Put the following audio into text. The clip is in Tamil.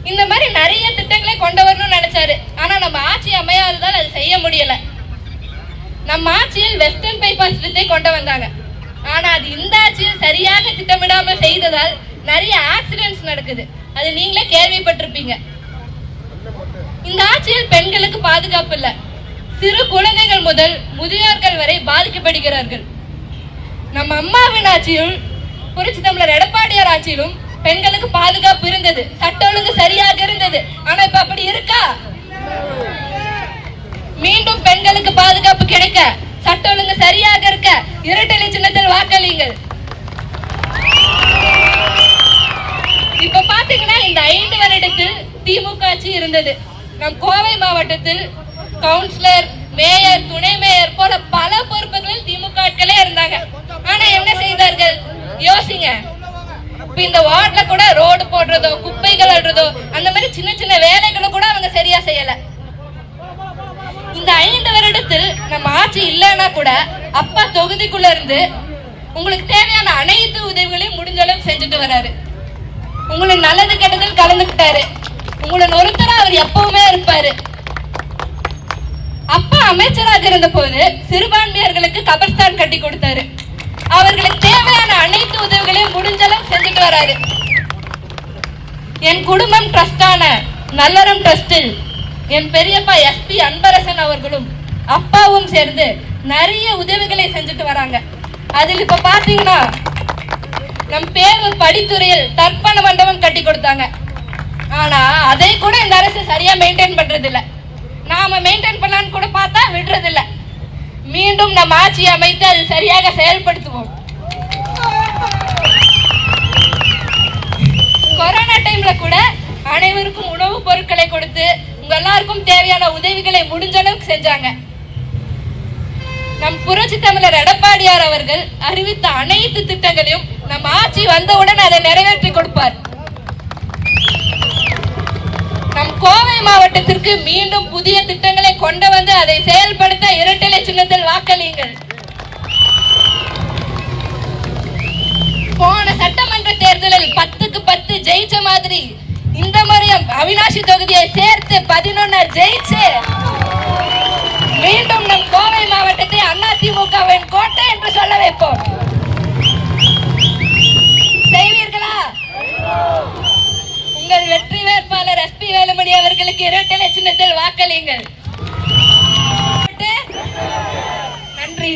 இந்த மாதிரி நிறைய திட்டங்களை கொண்டு வரணும்னு நினைச்சாரு. ஆனா நம்ம ஆட்சி அமையாததால் அது செய்ய முடியல. நம்ம ஆட்சியில் வெஸ்டர்ன் பைபாஸ் திட்டத்தை கொண்டு வந்தாங்க. ஆனா அது இந்த ஆட்சியில் சரியாக திட்டமிடாமல் செய்ததால் நிறைய ஆக்சிடென்ட்ஸ் நடக்குது. அது நீங்களே கேள்விப்பட்டிருப்பீங்க. இந்த ஆட்சியில் பெண்களுக்கு பாதுகாப்பு இல்லை. சிறு குழந்தைகள் முதல் முதியோர்கள் வரை பாதிக்கப்படுகிறார்கள். நம்ம அம்மாவின் ஆட்சியும் புரட்சி தமிழர் எடப்பாடியார் ஆட்சியிலும் பெண்களுக்கு பாதுகாப்பு இருந்தது, சட்ட ஒழுங்கு சரியாக இருந்தது. ஆனா இப்ப அப்படி இருக்கா? மீண்டும் பெண்களுக்கு பாதுகாப்பு கிடைக்க, சட்ட ஒழுங்கு சரியாக இருக்க இரட்டை சின்னத்தில் வாக்களியுங்கள். இப்ப பாத்தீங்கன்னா இந்த 5 வருடத்தில் திமுக ஆட்சி இருந்தது. நம் கோவை மாவட்டத்தில் கவுன்சிலர், மேயர், துணை மேயர் போல பல பொறுப்புகளில் திமுக ஆட்களே இருந்தாங்க. ஆனா என்ன செய்தார்கள்? யோசிங்க. இந்த வார்டுல கூட ரோடு போடுறதோ, குப்பைகள் அள்ளுறதோ, அந்த மாதிரி சின்ன சின்ன வேலைகளை கூட அவங்க சரியா செய்யல. இந்த 5 வருடத்தில் நம்ம ஆட்சி இல்லைன்னா கூட அப்பா தொகுதிக்குள்ள இருந்து உங்களுக்கு தேவையான அனைத்து உதவிகளையும் முடிஞ்ச அளவுக்கு செஞ்சுட்டு வராரு. உங்களுக்கு நல்லது கெட்டதில் கலந்துக்கிட்டாரு. உங்களை ஒருத்தர அவர் எப்பவுமே இருப்பாரு. அப்பா அமைச்சராக இருந்த போது சிறுபான்மையர்களுக்கு கபர்ஸ்தான் கட்டி கொடுத்தாரு. அவர்களுக்கு தேவையான அனைத்து உதவிகளையும் முடிஞ்சளவு செஞ்சுட்டு வராரு. என் குடும்பம் ட்ரஸ்டான நல்லறம் ட்ரஸ்டில் என் பெரியப்பா எஸ்பி அன்பரசன் அவர்களும் அப்பாவும் சேர்ந்து நிறைய உதவிகளை செஞ்சுட்டு வராங்க. அதில் இப்ப பாத்தீங்கன்னா நம் பேரூர் படித்துறையில் தர்ப்பண மண்டபம் கட்டி கொடுத்தாங்க. ஆனா அதை கூட இந்த அரசு சரியா மெயின்டைன் பண்றது இல்ல. நாம மெயின்டைன் பண்ணலான்னு கூட பார்த்தா விடுறது இல்ல. மீண்டும் நம் ஆட்சியை அமைத்து அது சரியாக செயல்படுத்துவோம். கொரோனா டைம்ல கூட அனைவருக்கும் உணவுப் பொருட்களை கொடுத்து உங்க எல்லாருக்கும் தேவையான உதவிகளை முடிஞ்ச அளவுக்கு செஞ்சாங்க. நம் புரட்சி தமிழர் எடப்பாடியார் அவர்கள் அறிவித்த அனைத்து திட்டங்களையும் நம் ஆட்சி வந்தவுடன் அதை நிறைவேற்றி கொடுப்பார். நம் கோவை மாவட்டத்திற்கு மீண்டும் புதிய திட்டங்களை கொண்டு வந்து அதை செயல்படுத்த இரட்டை சின்னத்தில் வாக்களியுங்கள். போன சட்டமன்ற தேர்தலில் 10க்கு 10 ஜெயிச்ச மாதிரி இந்த முறையும் அவினாசி தொகுதியை சேர்த்து 11 ஜெயிச்சு மீண்டும் நம் கோவை மாவட்டத்தை அதிமுகவின் கோட்டை என்று சொல்ல வைப்போம். செய்வீர்களா? உங்கள் வெற்றி வேட்பாளர் எஸ்பி வேலுமணி அவர்களுக்கு இரட்டை சின்னத்தில் வாக்களியுங்கள். நன்றி.